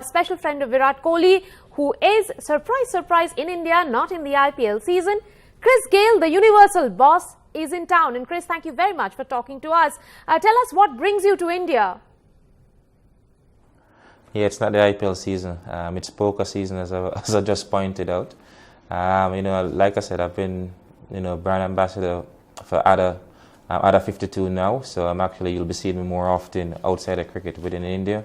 Special friend of Virat Kohli, who is, surprise, in India, not in the IPL season. Chris Gayle, the universal boss, is in town. And Chris, thank you very much for talking to us. Tell us what brings you to India. Yeah, it's not the IPL season. It's poker season, as I just pointed out. Like I said, I've been, brand ambassador for Ada 52 now. So you'll be seeing me more often outside of cricket within India.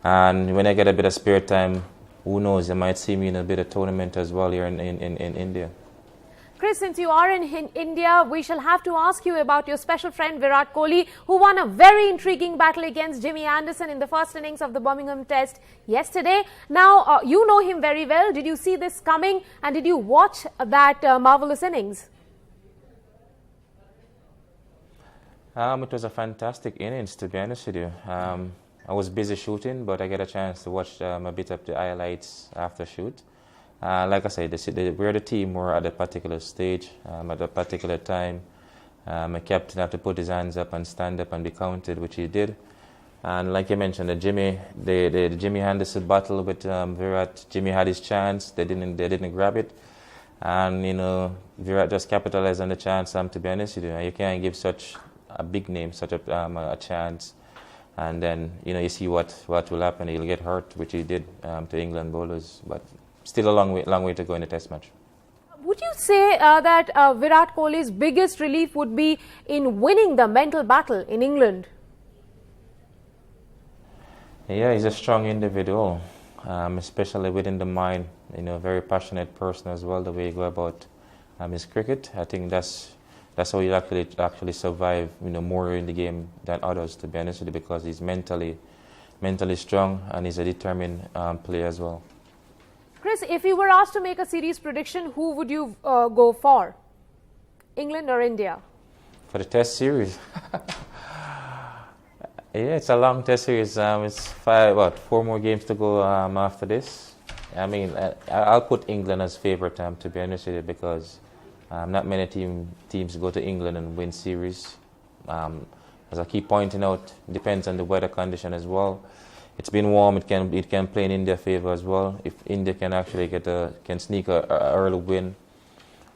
And when I get a bit of spare time, who knows, you might see me in a bit of tournament as well here in India. Chris, since you are in India, we shall have to ask you about your special friend Virat Kohli, who won a very intriguing battle against Jimmy Anderson in the first innings of the Birmingham Test yesterday. Now, you know him very well. Did you see this coming, and did you watch that marvellous innings? It was a fantastic innings, to be honest with you. I was busy shooting, but I get a chance to watch a bit of the highlights after shoot. Like I said, we're the team. We're at a particular stage, at a particular time. My captain had to put his hands up and stand up and be counted, which he did. And like you mentioned, the Jimmy Anderson battle with Virat. Jimmy had his chance. They didn't grab it, and Virat just capitalized on the chance. To be honest with you, you can't give such a big name such a chance. And then, you see what will happen. He'll get hurt, which he did to England bowlers. But still a long way to go in the Test match. Would you say that Virat Kohli's biggest relief would be in winning the mental battle in England? Yeah, he's a strong individual, especially within the mind. Very passionate person as well, the way he go about his cricket. I think that's how he actually survive, more in the game than others, to be honest with you, because he's mentally strong and he's a determined player as well. Chris, if you were asked to make a series prediction, who would you go for? England or India? For the Test series? Yeah, it's a long Test series. It's 4 more games to go after this. I'll put England as favourite, to be honest with you, because not many teams go to England and win series. As I keep pointing out, it depends on the weather condition as well. It's been warm. It can play in India's favour as well. If India can actually can sneak a early win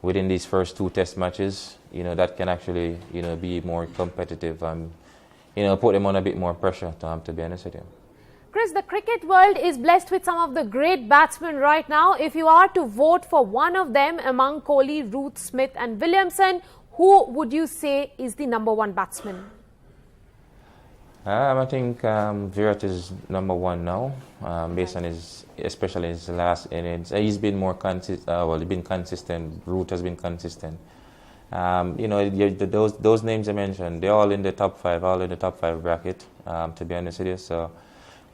within these first 2 Test matches, that can actually be more competitive. Put them on a bit more pressure. To be honest with you. Chris, the cricket world is blessed with some of the great batsmen right now. If you are to vote for one of them among Kohli, Root, Smith and Williamson, who would you say is the #1 batsman? I think Virat is #1 now, based on especially his last innings. He's been more consistent. He's been consistent. Root has been consistent. Those names I mentioned, they're all in the top 5, bracket. To be honest with you, so.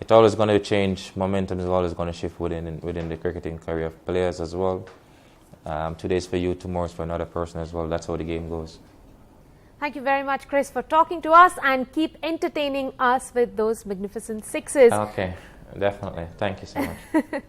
It's always going to change. Momentum is always going to shift within the cricketing career of players as well. Today's for you, tomorrow's for another person as well. That's how the game goes. Thank you very much, Chris, for talking to us, and keep entertaining us with those magnificent sixes. Okay, definitely. Thank you so much.